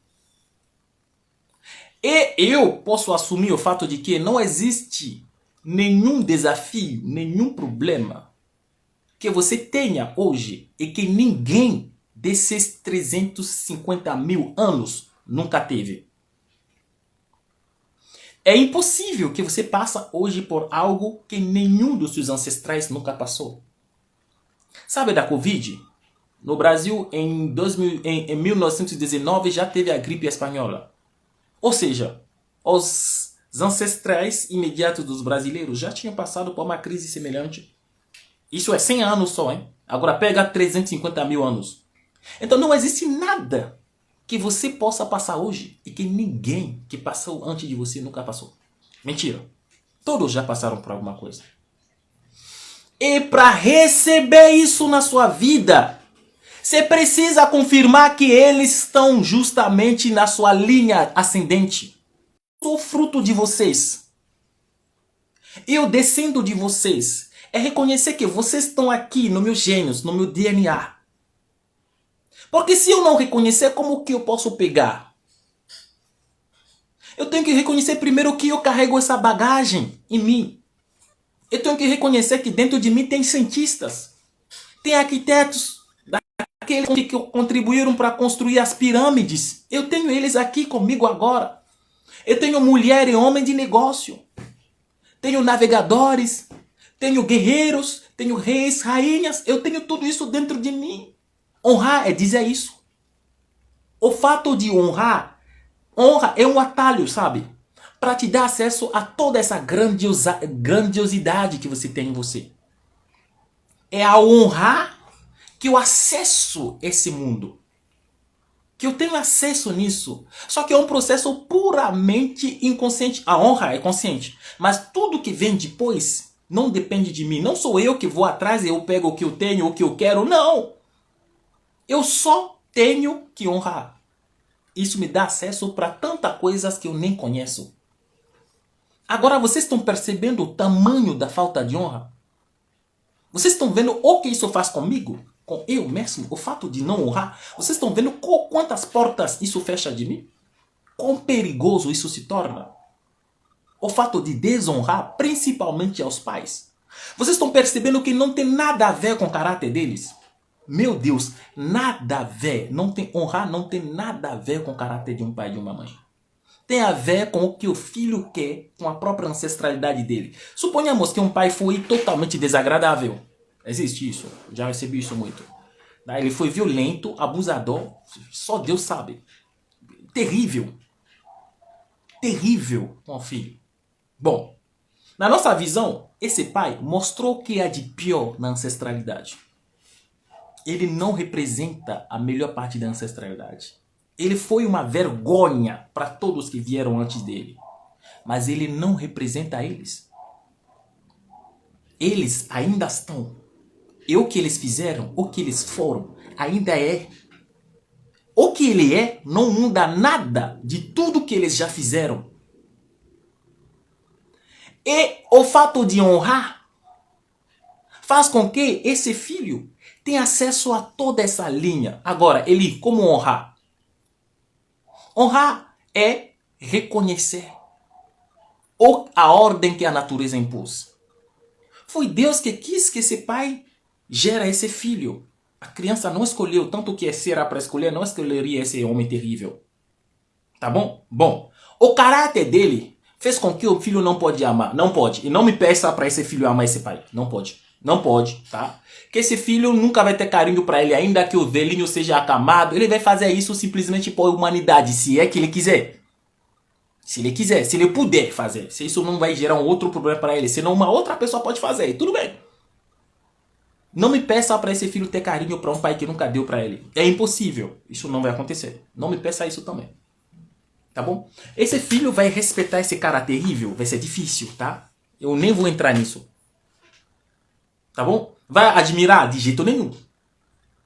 [SPEAKER 1] E eu posso assumir o fato de que não existe nenhum desafio, nenhum problema que você tenha hoje e que ninguém desses 350 mil anos nunca teve. É impossível que você passe hoje por algo que nenhum dos seus ancestrais nunca passou. Sabe da Covid? No Brasil, em 1919, já teve a gripe espanhola. Ou seja, os ancestrais imediatos dos brasileiros já tinham passado por uma crise semelhante. Isso é 100 anos só, hein? Agora pega 350 mil anos. Então não existe nada que você possa passar hoje e que ninguém que passou antes de você nunca passou. Mentira. Todos já passaram por alguma coisa. E para receber isso na sua vida, você precisa confirmar que eles estão justamente na sua linha ascendente. Eu sou fruto de vocês. Eu descendo de vocês. É reconhecer que vocês estão aqui no meu genes, no meu DNA. Porque se eu não reconhecer, como que eu posso pegar? Eu tenho que reconhecer primeiro que eu carrego essa bagagem em mim. Eu tenho que reconhecer que dentro de mim tem cientistas, tem arquitetos, aqueles que contribuíram para construir as pirâmides. Eu tenho eles aqui comigo agora. Eu tenho mulher e homem de negócio. Tenho navegadores, tenho guerreiros, tenho reis, rainhas. Eu tenho tudo isso dentro de mim. Honrar é dizer isso. O fato de honra é um atalho, sabe? Para te dar acesso a toda essa grandiosidade que você tem em você. É a honra que eu acesso esse mundo. Que eu tenho acesso nisso. Só que é um processo puramente inconsciente. A honra é consciente. Mas tudo que vem depois não depende de mim. Não sou eu que vou atrás e eu pego o que eu tenho, o que eu quero. Não. Eu só tenho que honrar. Isso me dá acesso para tantas coisas que eu nem conheço. Agora vocês estão percebendo o tamanho da falta de honra? Vocês estão vendo o que isso faz comigo? Com eu mesmo? O fato de não honrar? Vocês estão vendo quantas portas isso fecha de mim? Quão perigoso isso se torna? O fato de desonrar, principalmente aos pais. Vocês estão percebendo que não tem nada a ver com o caráter deles? Meu Deus, nada a ver. Honrar não tem nada a ver com o caráter de um pai e de uma mãe. Tem a ver com o que o filho quer, com a própria ancestralidade dele. Suponhamos que um pai foi totalmente desagradável. Existe isso. Já recebi isso muito. Ele foi violento, abusador. Só Deus sabe. Terrível. Terrível com o filho. Bom, na nossa visão, esse pai mostrou o que há de pior na ancestralidade. Ele não representa a melhor parte da ancestralidade. Ele foi uma vergonha para todos que vieram antes dele. Mas ele não representa eles. Eles ainda estão. E o que eles fizeram, o que eles foram, ainda é. O que ele é não muda nada de tudo que eles já fizeram. E o fato de honrar faz com que esse filho tenha acesso a toda essa linha. Agora, como honrar? Honrar é reconhecer a ordem que a natureza impôs. Foi Deus que quis que esse pai gera esse filho. A criança não escolheu, tanto que será para escolher, não escolheria esse homem terrível. Tá bom? Bom, o caráter dele fez com que o filho não pode amar. Não pode. E não me peça para esse filho amar esse pai. Não pode. Não pode, tá? Que esse filho nunca vai ter carinho para ele, ainda que o velhinho seja acamado. Ele vai fazer isso simplesmente por humanidade, se é que ele quiser. Se ele quiser, se ele puder fazer. Se isso não vai gerar um outro problema para ele, senão uma outra pessoa pode fazer, e tudo bem. Não me peça para esse filho ter carinho para um pai que nunca deu para ele. É impossível. Isso não vai acontecer. Não me peça isso também. Tá bom? Esse filho vai respeitar esse cara terrível. Vai ser difícil, tá? Eu nem vou entrar nisso. Tá bom? Vai admirar? De jeito nenhum.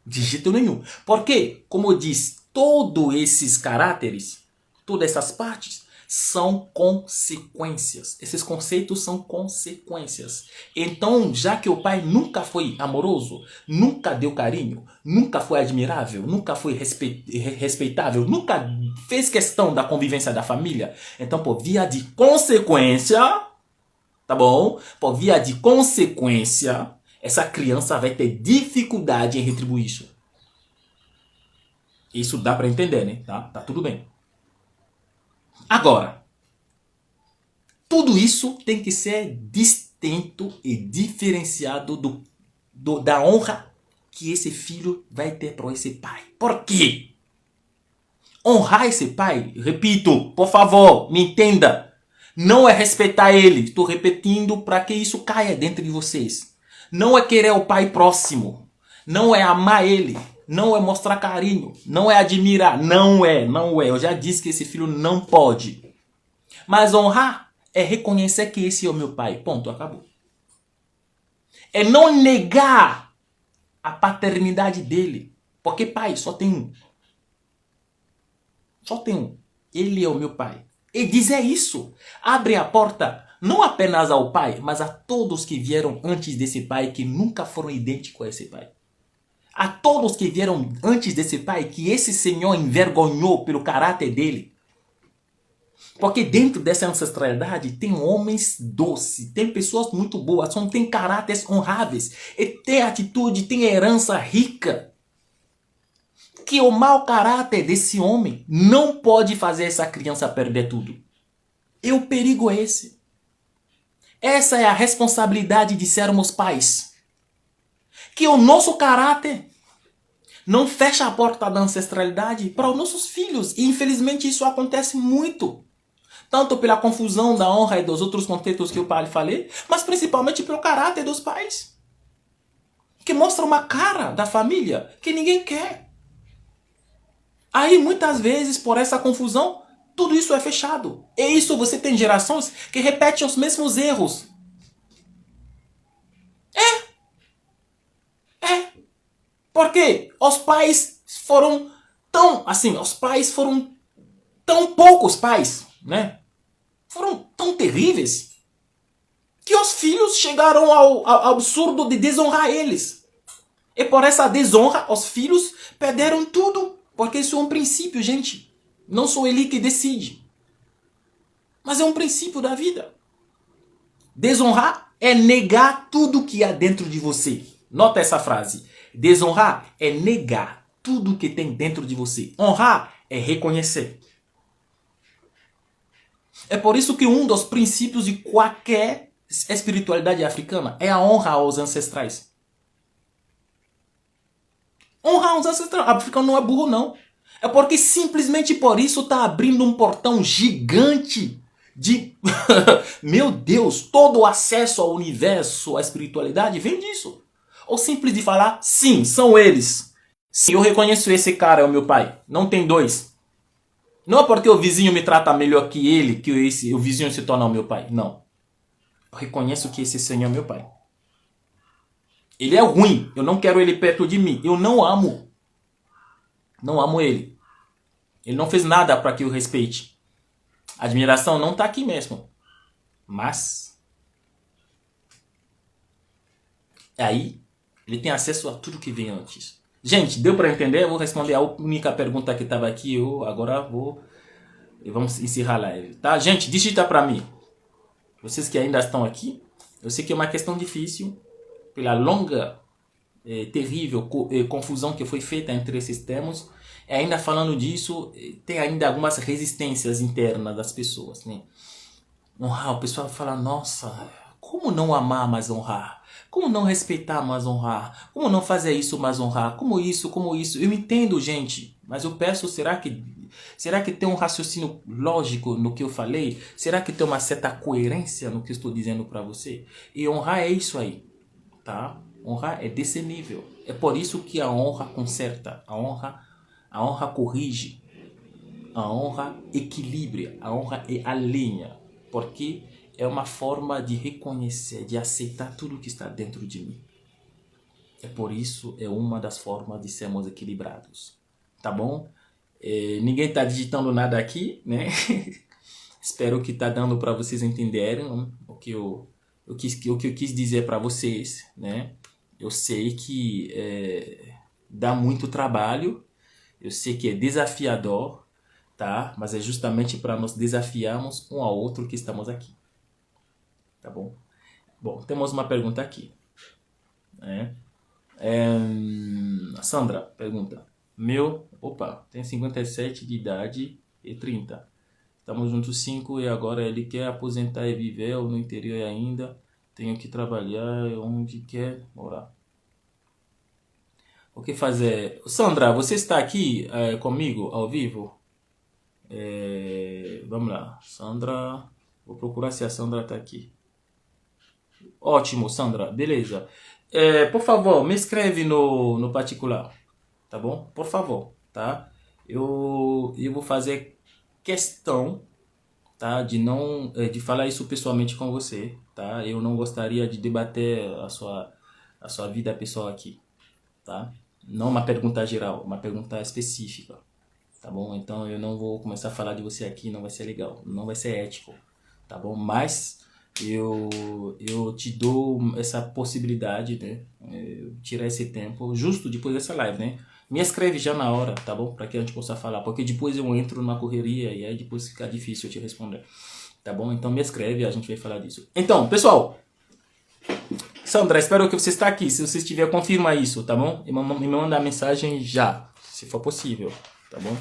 [SPEAKER 1] De jeito nenhum. Porque, como eu disse, todos esses caráteres, todas essas partes, são consequências. Esses conceitos são consequências. Então, já que o pai nunca foi amoroso, nunca deu carinho, nunca foi admirável, nunca foi respeitável, nunca fez questão da convivência da família, então, por via de consequência, tá bom? Por via de consequência, essa criança vai ter dificuldade em retribuir isso. Isso dá para entender, né? Tá tudo bem. Agora, tudo isso tem que ser distinto e diferenciado da honra que esse filho vai ter para esse pai. Por quê? Honrar esse pai, repito, por favor, me entenda, não é respeitar ele. Estou repetindo para que isso caia dentro de vocês. Não é querer o pai próximo. Não é amar ele. Não é mostrar carinho. Não é admirar. Não é. Eu já disse que esse filho não pode. Mas honrar é reconhecer que esse é o meu pai. Ponto. Acabou. É não negar a paternidade dele. Porque pai só tem um. Só tem um. Ele é o meu pai. E dizer isso abre a porta não apenas ao pai, mas a todos que vieram antes desse pai que nunca foram idênticos a esse pai. A todos que vieram antes desse pai que esse senhor envergonhou pelo caráter dele. Porque dentro dessa ancestralidade tem homens doces, tem pessoas muito boas, tem caráteres honráveis, e tem atitude, tem herança rica. Que o mau caráter desse homem não pode fazer essa criança perder tudo. E o perigo é esse. Essa é a responsabilidade de sermos pais. Que o nosso caráter não fecha a porta da ancestralidade para os nossos filhos. E infelizmente isso acontece muito. Tanto pela confusão da honra e dos outros contextos que eu falei, mas principalmente pelo caráter dos pais. Que mostra uma cara da família que ninguém quer. Aí muitas vezes, por essa confusão, tudo isso é fechado. E isso você tem gerações que repetem os mesmos erros. Porque os pais foram tão poucos pais, né? Foram tão terríveis que os filhos chegaram ao absurdo de desonrar eles. E por essa desonra, os filhos perderam tudo. Porque isso é um princípio, gente. Não sou ele que decide. Mas é um princípio da vida. Desonrar é negar tudo que há dentro de você. Nota essa frase. Desonrar é negar tudo que tem dentro de você. Honrar é reconhecer. É por isso que um dos princípios de qualquer espiritualidade africana é a honra aos ancestrais. Honrar os ancestrais. O africano não é burro, não. É porque simplesmente por isso está abrindo um portão gigante de... Meu Deus, todo o acesso ao universo, à espiritualidade vem disso. Ou simples de falar, sim, são eles. Sim, eu reconheço esse cara, é o meu pai. Não tem dois. Não é porque o vizinho me trata melhor que ele, que o vizinho se torna o meu pai. Não. Eu reconheço que esse senhor é meu pai. Ele é ruim. Eu não quero ele perto de mim. Eu não amo. Não amo ele. Ele não fez nada para que eu respeite. A admiração não está aqui mesmo. Mas... aí... ele tem acesso a tudo que vem antes. Gente, deu para entender? Eu vou responder a única pergunta que estava aqui. Vamos encerrar a live. Tá? Gente, digita para mim. Vocês que ainda estão aqui. Eu sei que é uma questão difícil. Pela longa, terrível confusão que foi feita entre esses termos. E ainda falando disso, tem ainda algumas resistências internas das pessoas. Né? Honrar, o pessoal fala, nossa, como não amar, mas honrar? Como não respeitar, mas honrar? Como não fazer isso, mas honrar? Como isso, como isso? Eu entendo, gente, mas eu peço, será que tem um raciocínio lógico no que eu falei? Será que tem uma certa coerência no que eu estou dizendo para você? E honrar é isso aí, tá? Honrar é desse nível. É por isso que a honra conserta, a honra corrige, a honra equilibra, a honra é alinha, porque é uma forma de reconhecer, de aceitar tudo que está dentro de mim. É por isso, é uma das formas de sermos equilibrados. Tá bom? Ninguém está digitando nada aqui, né? Espero que está dando para vocês entenderem o que eu quis dizer para vocês, né? Eu sei que dá muito trabalho, eu sei que é desafiador, tá? Mas é justamente para nos desafiarmos um ao outro que estamos aqui. Tá bom? Bom, temos uma pergunta aqui. Sandra pergunta. Tem 57 de idade e 30. Estamos juntos 5 e agora ele quer aposentar e viver no interior ainda. Tenho que trabalhar onde quer morar. O que fazer? Sandra, você está aqui comigo ao vivo? Vamos lá. Sandra, vou procurar se a Sandra está aqui. Ótimo, Sandra, beleza. Por favor, me escreve no particular, tá bom? Por favor, tá? Eu vou fazer questão, tá? De falar isso pessoalmente com você, tá? Eu não gostaria de debater a sua vida pessoal aqui, tá? Não uma pergunta geral, uma pergunta específica, tá bom? Então eu não vou começar a falar de você aqui, não vai ser legal, não vai ser ético, tá bom? Mas eu te dou essa possibilidade, né? Tirar esse tempo justo depois dessa live, né? Me escreve já na hora, tá bom? Para que a gente possa falar, porque depois eu entro na correria e aí depois fica difícil eu te responder, tá bom? Então me escreve e a gente vai falar disso. Então, pessoal, Sandra, espero que você está aqui. Se você estiver, confirma isso, tá bom? E me manda a mensagem já, se for possível, tá bom?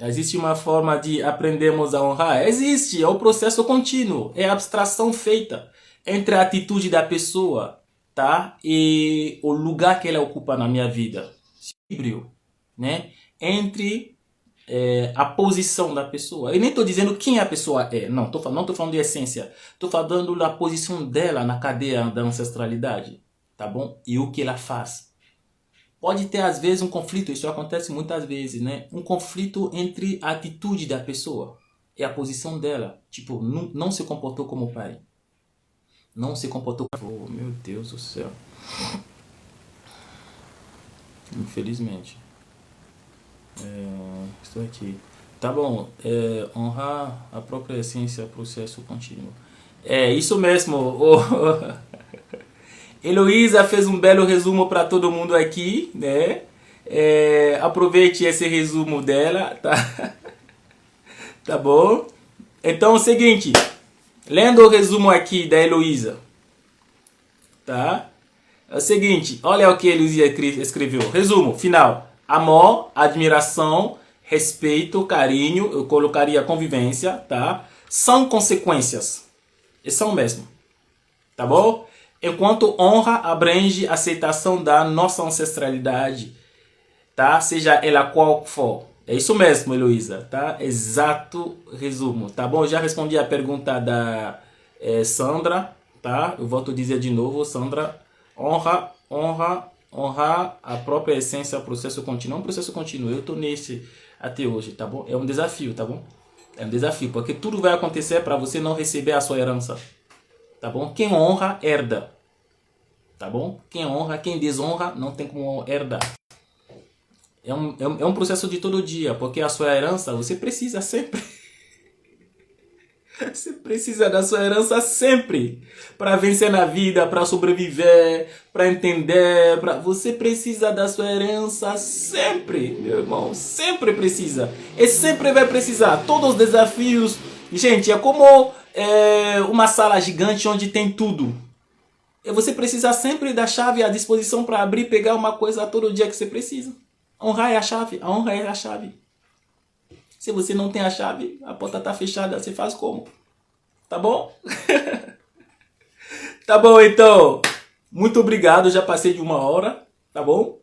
[SPEAKER 1] Existe uma forma de aprendermos a honrar? Existe, é o processo contínuo, é a abstração feita. entre a atitude da pessoa, tá? E o lugar que ela ocupa na minha vida. Equilíbrio, né? Entre a posição da pessoa. Eu nem estou dizendo quem a pessoa é. Não estou falando de essência. Estou falando da posição dela na cadeia da ancestralidade. Tá bom? E o que ela faz. Pode ter, às vezes, um conflito. Isso acontece muitas vezes, né? Um conflito entre a atitude da pessoa e a posição dela. Tipo, não se comportou como pai. Não se comportou... Oh, meu Deus do céu. Infelizmente. Estou aqui. Tá bom. Honrar a própria essência, processo contínuo. É isso mesmo. Heloísa fez um belo resumo para todo mundo aqui, né? Aproveite esse resumo dela, tá? Tá bom? Então é o seguinte, lendo o resumo aqui da Heloísa, tá? É o seguinte, olha o que a Heloísa escreveu. Resumo, final. Amor, admiração, respeito, carinho, eu colocaria convivência, tá? São consequências. E são mesmo. Tá bom? Enquanto honra abrange a aceitação da nossa ancestralidade, tá? Seja ela qual for. É isso mesmo, Heloísa, tá? Exato resumo, tá bom? Eu já respondi a pergunta da Sandra, tá? Eu volto a dizer de novo, Sandra, honrar a própria essência, processo contínuo. É um processo contínuo, eu tô nesse até hoje, tá bom? É um desafio, tá bom? É um desafio, porque tudo vai acontecer para você não receber a sua herança. Tá bom? Quem honra, herda. Tá bom? Quem honra, quem desonra, não tem como herdar. É um processo de todo dia, porque a sua herança, você precisa sempre. Você precisa da sua herança sempre. Para vencer na vida, para sobreviver, para entender. Você precisa da sua herança sempre, meu irmão. Sempre precisa. E sempre vai precisar. Todos os desafios. Gente, é como uma sala gigante onde tem tudo. E você precisa sempre da chave à disposição para abrir e pegar uma coisa todo dia que você precisa. Honrar é a chave. A honra é a chave. Se você não tem a chave, a porta está fechada. Você faz como? Tá bom? Tá bom, então. Muito obrigado. Já passei de 1 hora. Tá bom?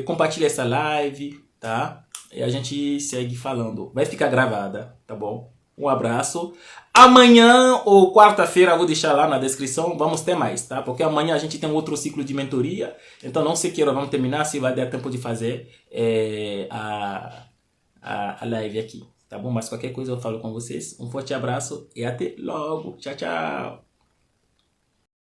[SPEAKER 1] Compartilha essa live, tá? E a gente segue falando. Vai ficar gravada, tá bom? Um abraço. Amanhã ou quarta-feira, eu vou deixar lá na descrição, vamos ter mais, tá? Porque amanhã a gente tem um outro ciclo de mentoria. Então não sei que hora vamos terminar, se vai dar tempo de fazer a live aqui, tá bom? Mas qualquer coisa eu falo com vocês. Um forte abraço e até logo. Tchau, tchau.